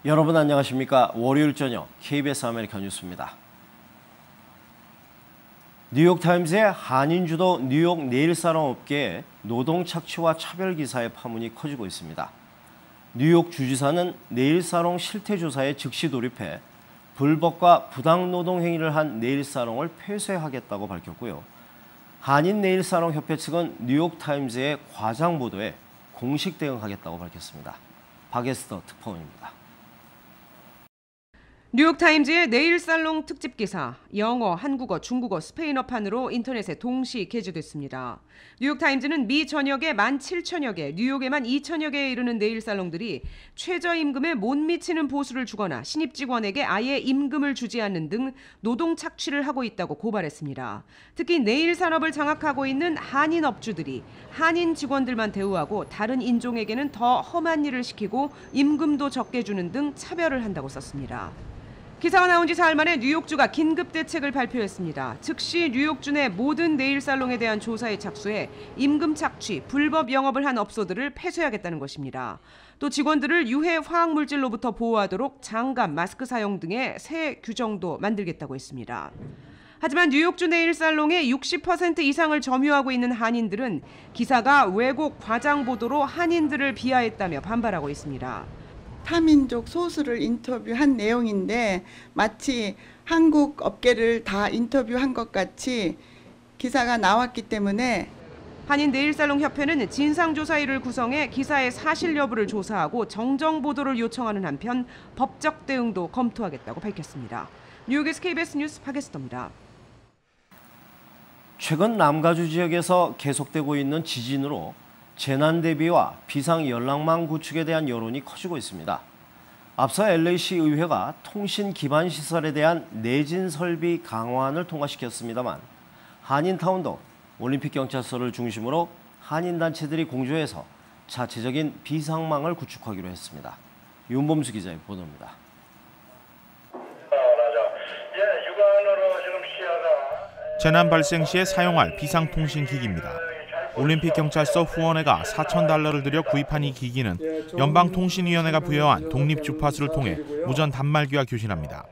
여러분 안녕하십니까? 월요일 저녁 KBS 아메리카 뉴스입니다. 뉴욕타임즈의 한인 주도 뉴욕 네일사롱 업계에 노동 착취와 차별 기사의 파문이 커지고 있습니다. 뉴욕 주지사는 네일사롱 실태 조사에 즉시 돌입해 불법과 부당 노동 행위를 한 네일사롱을 폐쇄하겠다고 밝혔고요. 한인 네일사롱 협회 측은 뉴욕타임즈의 과장 보도에 공식 대응하겠다고 밝혔습니다. 박에스더 특파원입니다. 뉴욕타임즈의 네일살롱 특집 기사, 영어, 한국어, 중국어, 스페인어판으로 인터넷에 동시 게재됐습니다. 뉴욕타임즈는 미 전역에 17,000여 개, 뉴욕에만 2,000여 개에 이르는 네일살롱들이 최저임금에 못 미치는 보수를 주거나 신입 직원에게 아예 임금을 주지 않는 등 노동 착취를 하고 있다고 고발했습니다. 특히 네일 산업을 장악하고 있는 한인 업주들이 한인 직원들만 대우하고 다른 인종에게는 더 험한 일을 시키고 임금도 적게 주는 등 차별을 한다고 썼습니다. 기사가 나온 지 사흘 만에 뉴욕주가 긴급 대책을 발표했습니다. 즉시 뉴욕주 내 모든 네일살롱에 대한 조사에 착수해 임금 착취, 불법 영업을 한 업소들을 폐쇄하겠다는 것입니다. 또 직원들을 유해 화학물질로부터 보호하도록 장갑, 마스크 사용 등의 새 규정도 만들겠다고 했습니다. 하지만 뉴욕주 네일살롱의 60% 이상을 점유하고 있는 한인들은 기사가 왜곡 과장 보도로 한인들을 비하했다며 반발하고 있습니다. 타민족 소수를 인터뷰한 내용인데 마치 한국 업계를 다 인터뷰한 것 같이 기사가 나왔기 때문에 한인 네일살롱 협회는 진상조사위를 구성해 기사의 사실 여부를 조사하고 정정 보도를 요청하는 한편 법적 대응도 검토하겠다고 밝혔습니다. 뉴욕에서 KBS 뉴스 박에스더입니다. 최근 남가주 지역에서 계속되고 있는 지진으로 재난 대비와 비상 연락망 구축에 대한 여론이 커지고 있습니다. 앞서 LA시 의회가 통신 기반 시설에 대한 내진 설비 강화안을 통과시켰습니다만 한인타운도 올림픽 경찰서를 중심으로 한인 단체들이 공조해서 자체적인 비상망을 구축하기로 했습니다. 윤범수 기자의 보도입니다. 재난 발생 시에 사용할 비상통신기기입니다. 올림픽 경찰서 후원회가 $4,000를 들여 구입한 이 기기는 연방통신위원회가 부여한 독립주파수를 통해 무전 단말기와 교신합니다.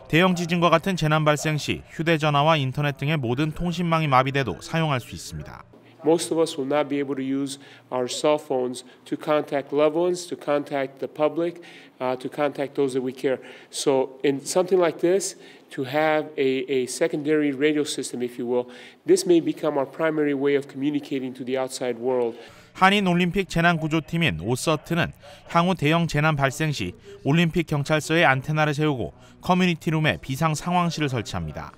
대형 지진과 같은 재난 발생 시 휴대전화와 인터넷 등의 모든 통신망이 마비돼도 사용할 수 있습니다. Most of us will not be able to use our cell phones to contact loved ones, to contact the public, to contact those that we care. So in something like this, to have a secondary radio system, if you will, this may become our primary way of communicating to the outside world. 한인 올림픽 재난구조팀인 오서트는 향후 대형 재난 발생 시 올림픽 경찰서에 안테나를 세우고 커뮤니티룸에 비상 상황실을 설치합니다.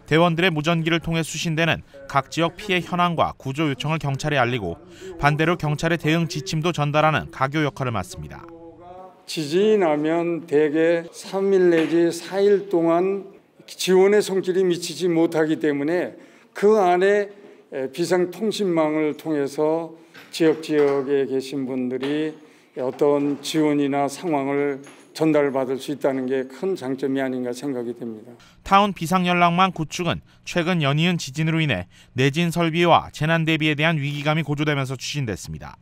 대원들의 무전기를 통해 수신되는 각 지역 피해 현황과 구조 요청을 경찰에 알리고 반대로 경찰의 대응 지침도 전달하는 가교 역할을 맡습니다. 지진이 나면 대개 3일 내지 4일 동안 지원의 성질이 미치지 못하기 때문에 그 안에 비상통신망을 통해서 지역에 계신 분들이 어떤 지원이나 상황을 전달받을 수 있다는 게 큰 장점이 아닌가 생각이 됩니다. 타운 비상연락망 구축은 최근 연이은 지진으로 인해 내진 설비와 재난 대비에 대한 위기감이 고조되면서 추진됐습니다.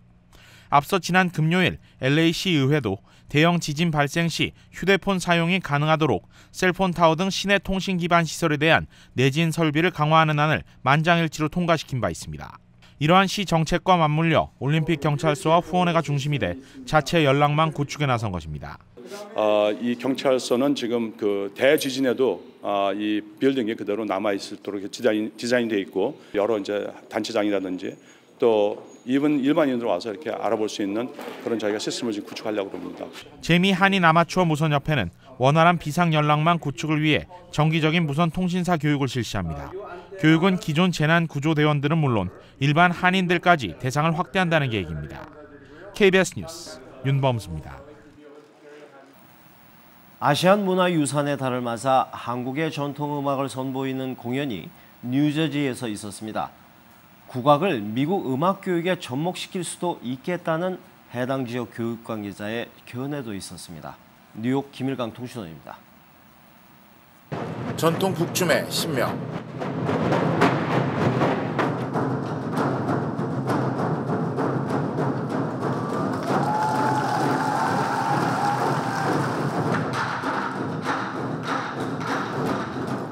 앞서 지난 금요일 LA시 의회도 대형 지진 발생 시 휴대폰 사용이 가능하도록 셀폰 타워 등 시내 통신 기반 시설에 대한 내진 설비를 강화하는 안을 만장일치로 통과시킨 바 있습니다. 이러한 시 정책과 맞물려 올림픽 경찰서와 후원회가 중심이 돼 자체 연락망 구축에 나선 것입니다. 이 경찰서는 지금 그 대지진에도 이 빌딩이 그대로 남아 있도록 디자인되어 있고 여러 이제 단체장이라든지 또 일반인들 와서 이렇게 알아볼 수 있는 그런 저희가 시스템을 지금 구축하려고 합니다. 재미 한인 아마추어 무선협회는 원활한 비상 연락망 구축을 위해 정기적인 무선 통신사 교육을 실시합니다. 교육은 기존 재난 구조 대원들은 물론 일반 한인들까지 대상을 확대한다는 계획입니다. KBS 뉴스 윤범수입니다. 아시안 문화유산의 달을 맞아 한국의 전통음악을 선보이는 공연이 뉴저지에서 있었습니다. 국악을 미국 음악 교육에 접목시킬 수도 있겠다는 해당 지역 교육 관계자의 견해도 있었습니다. 뉴욕 김일강 통신원입니다. 전통 북춤의 신명.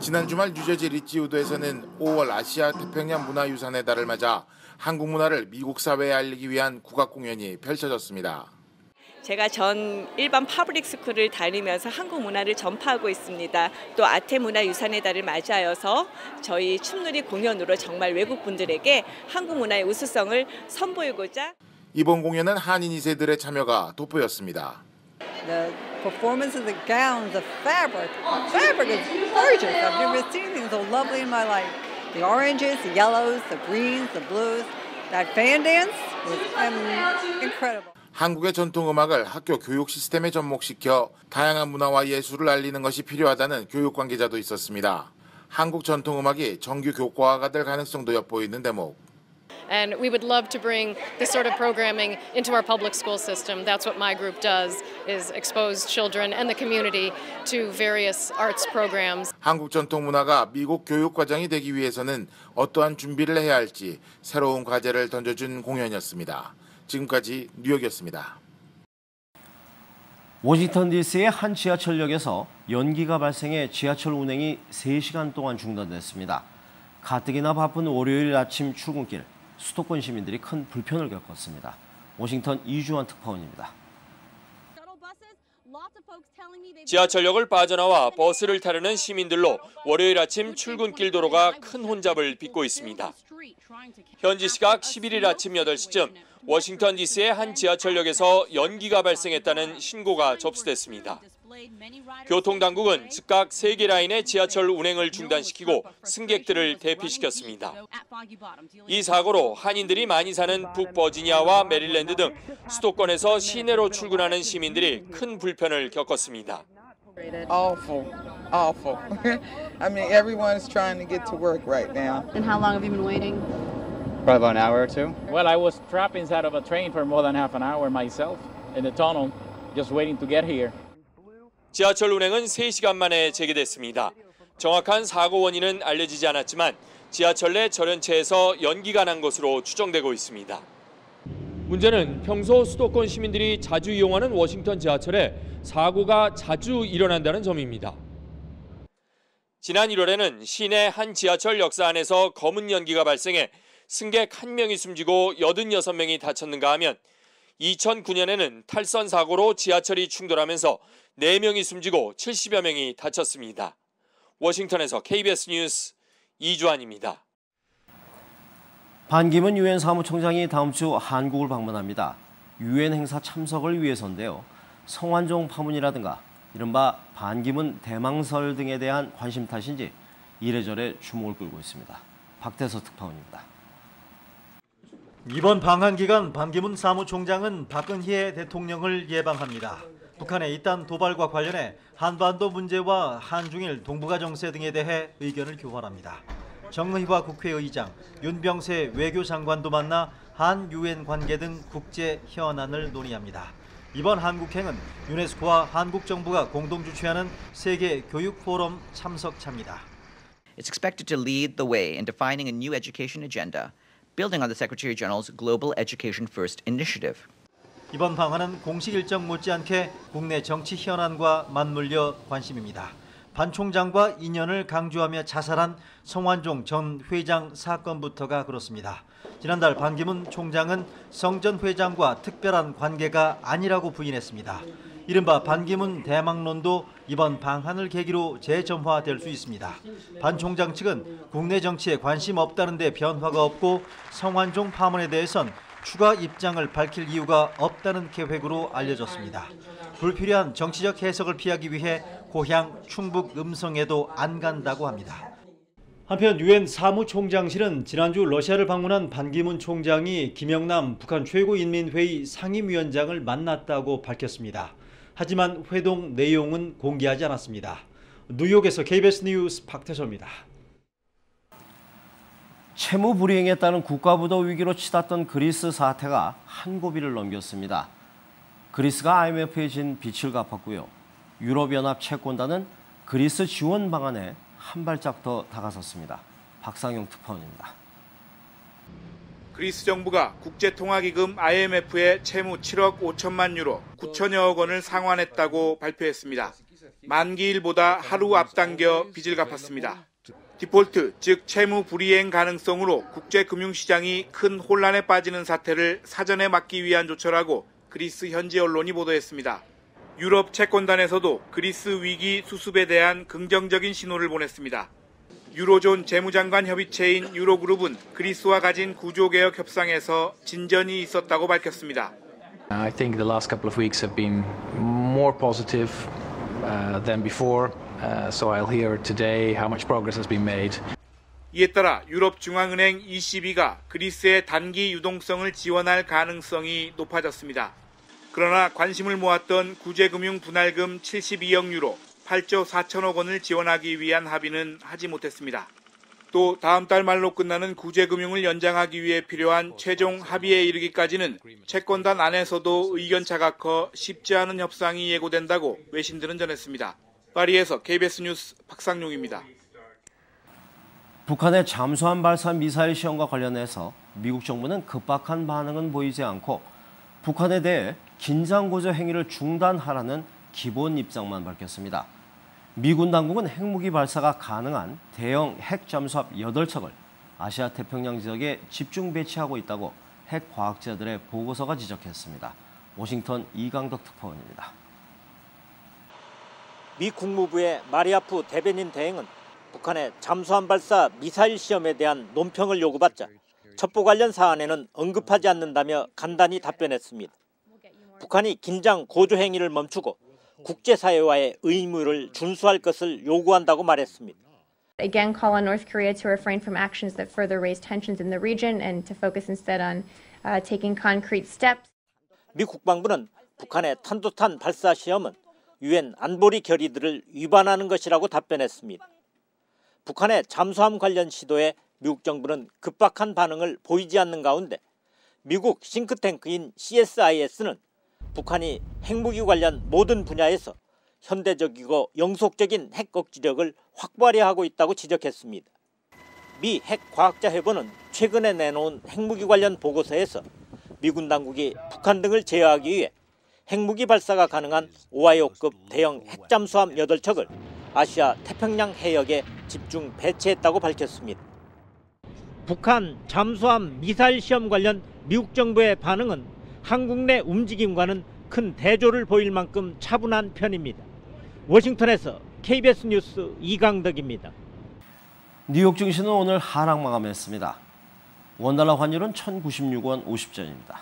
지난 주말 뉴저지 리치우드에서는 5월 아시아 태평양 문화유산의 달을 맞아 한국 문화를 미국 사회에 알리기 위한 국악 공연이 펼쳐졌습니다. 제가 전 일반 퍼블릭 스쿨을 다니면서 한국 문화를 전파하고 있습니다. 또 아태 문화유산의 달을 맞이하여서 저희 춤놀이 공연으로 정말 외국 분들에게 한국 문화의 우수성을 선보이고자 이번 공연은 한인 2세들의 참여가 돋보였습니다. The performance of the gowns, the fabric is gorgeous. I've never seen anything so lovely in my life. The oranges, the yellows, the greens, the blues. That fan dance was incredible. 한국의 전통음악을 학교 교육 시스템에 접목시켜 다양한 문화와 예술을 알리는 것이 필요하다는 교육 관계자도 있었습니다. 한국 전통음악이 정규 교과가 될 가능성도 엿보이는 대목. And we would love to bring this sort of programming into our public school system. That's what my group does, is expose children and the community to various arts programs. 한국 전통 문화가 미국 교육 과정이 되기 위해서는 어떠한 준비를 해야 할지 새로운 과제를 던져준 공연이었습니다. 지금까지 뉴욕이었습니다. 워싱턴 DC의 한 지하철역에서 연기가 발생해 지하철 운행이 3시간 동안 중단됐습니다. 가뜩이나 바쁜 월요일 아침 출근길, 수도권 시민들이 큰 불편을 겪었습니다. 워싱턴 이주환 특파원입니다. 지하철역을 빠져나와 버스를 타려는 시민들로 월요일 아침 출근길 도로가 큰 혼잡을 빚고 있습니다. 현지 시각 11일 아침 8시쯤 워싱턴 DC의 한 지하철역에서 연기가 발생했다는 신고가 접수됐습니다. 교통당국은 즉각 3개 라인의 지하철 운행을 중단시키고 승객들을 대피시켰습니다. 이 사고로 한인들이 많이 사는 북버지니아와 메릴랜드 등 수도권에서 시내로 출근하는 시민들이 큰 불편을 겪었습니다. Awful. I mean, everyone's trying to get to work right now. And how long have you been waiting? Probably about an hour or two. Well, I was trapped inside of a train for more than half an hour myself in the tunnel, just waiting to get here. 지하철 운행은 3시간 만에 재개됐습니다. 정확한 사고 원인은 알려지지 않았지만 지하철 내 절연체에서 연기가 난 것으로 추정되고 있습니다. 문제는 평소 수도권 시민들이 자주 이용하는 워싱턴 지하철에 사고가 자주 일어난다는 점입니다. 지난 1월에는 시내 한 지하철 역사 안에서 검은 연기가 발생해 승객 1명이 숨지고 86명이 다쳤는가 하면 2009년에는 탈선 사고로 지하철이 충돌하면서 4명이 숨지고 70여 명이 다쳤습니다. 워싱턴에서 KBS 뉴스 이주환입니다. 반기문 유엔 사무총장이 다음 주 한국을 방문합니다. 유엔 행사 참석을 위해서인데요. 성완종 파문이라든가 이른바 반기문 대망설 등에 대한 관심 탓인지 이래저래 주목을 끌고 있습니다. 박태서 특파원입니다. 이번 방한 기간 반기문 사무총장은 박근혜 대통령을 예방합니다. 북한의 이딴 도발과 관련해 한반도 문제와 한중일 동북아 정세 등에 대해 의견을 교환합니다. 정의화 국회의장, 윤병세 외교장관도 만나 한 유엔 관계 등 국제 현안을 논의합니다. 이번 한국행은 유네스코와 한국 정부가 공동 주최하는 세계 교육 포럼 참석차입니다. It's expected to lead the way in defining a new education agenda, building on the Secretary General's Global Education First initiative. 이번 방한은 공식 일정 못지않게 국내 정치 현안과 맞물려 관심입니다. 반 총장과 인연을 강조하며 자살한 성완종 전 회장 사건부터가 그렇습니다. 지난달 반기문 총장은 성 전 회장과 특별한 관계가 아니라고 부인했습니다. 이른바 반기문 대망론도 이번 방한을 계기로 재점화될 수 있습니다. 반 총장 측은 국내 정치에 관심 없다는 데 변화가 없고 성완종 파문에 대해선 추가 입장을 밝힐 이유가 없다는 계획으로 알려졌습니다. 불필요한 정치적 해석을 피하기 위해 고향 충북 음성에도 안 간다고 합니다. 한편 유엔 사무총장실은 지난주 러시아를 방문한 반기문 총장이 김영남 북한 최고인민회의 상임위원장을 만났다고 밝혔습니다. 하지만 회동 내용은 공개하지 않았습니다. 뉴욕에서 KBS 뉴스 박태서입니다. 채무 불이행에 따른 국가부도 위기로 치닫던 그리스 사태가 한 고비를 넘겼습니다. 그리스가 IMF에 진 빚을 갚았고요. 유럽연합 채권단은 그리스 지원 방안에 한 발짝 더 다가섰습니다. 박상용 특파원입니다. 그리스 정부가 국제통화기금 IMF에 채무 7억 5천만 유로, 9천여억 원을 상환했다고 발표했습니다. 만기일보다 하루 앞당겨 빚을 갚았습니다. 디폴트, 즉 채무 불이행 가능성으로 국제금융시장이 큰 혼란에 빠지는 사태를 사전에 막기 위한 조처라고 그리스 현지 언론이 보도했습니다. 유럽 채권단에서도 그리스 위기 수습에 대한 긍정적인 신호를 보냈습니다. 유로존 재무장관 협의체인 유로그룹은 그리스와 가진 구조개혁 협상에서 진전이 있었다고 밝혔습니다. I think the last couple of weeks have been more positive than before. So I'll hear today how much progress has been made. 이에 따라 유럽중앙은행 ECB가 그리스의 단기 유동성을 지원할 가능성이 높아졌습니다. 그러나 관심을 모았던 구제금융 분할금 72억 유로, 8조 4천억 원을 지원하기 위한 합의는 하지 못했습니다. 또 다음 달 말로 끝나는 구제금융을 연장하기 위해 필요한 최종 합의에 이르기까지는 채권단 안에서도 의견차가 커 쉽지 않은 협상이 예고된다고 외신들은 전했습니다. 파리에서 KBS 뉴스 박상용입니다. 북한의 잠수함 발사 미사일 시험과 관련해서 미국 정부는 급박한 반응은 보이지 않고 북한에 대해 긴장고조 행위를 중단하라는 기본 입장만 밝혔습니다. 미군 당국은 핵무기 발사가 가능한 대형 핵 잠수함 8척을 아시아 태평양 지역에 집중 배치하고 있다고 핵 과학자들의 보고서가 지적했습니다. 워싱턴 이강덕 특파원입니다. 미 국무부의 마리아프 대변인 대행은 북한의 잠수함 발사 미사일 시험에 대한 논평을 요구받자 첩보 관련 사안에는 언급하지 않는다며 간단히 답변했습니다. 북한이 긴장 고조 행위를 멈추고 국제사회와의 의무를 준수할 것을 요구한다고 말했습니다. Again, call on North Korea to refrain from actions that further raise tensions in the region and to focus instead on taking concrete steps. 미 국방부는 북한의 탄도탄 발사 시험은 유엔 안보리 결의들을 위반하는 것이라고 답변했습니다. 북한의 잠수함 관련 시도에 미국 정부는 급박한 반응을 보이지 않는 가운데 미국 싱크탱크인 CSIS는 북한이 핵무기 관련 모든 분야에서 현대적이고 영속적인 핵 억지력을 확보하려 하고 있다고 지적했습니다. 미 핵과학자회보는 최근에 내놓은 핵무기 관련 보고서에서 미군 당국이 북한 등을 제어하기 위해 핵무기 발사가 가능한 오하이오급 대형 핵잠수함 8척을 아시아 태평양 해역에 집중 배치했다고 밝혔습니다. 북한 잠수함 미사일 시험 관련 미국 정부의 반응은 한국 내 움직임과는 큰 대조를 보일 만큼 차분한 편입니다. 워싱턴에서 KBS 뉴스 이강덕입니다. 뉴욕 증시는 오늘 하락 마감했습니다. 원달러 환율은 1,096원 50전입니다.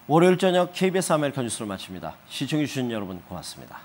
월요일 저녁 KBS 아메리카 뉴스를 마칩니다. 시청해주신 여러분 고맙습니다.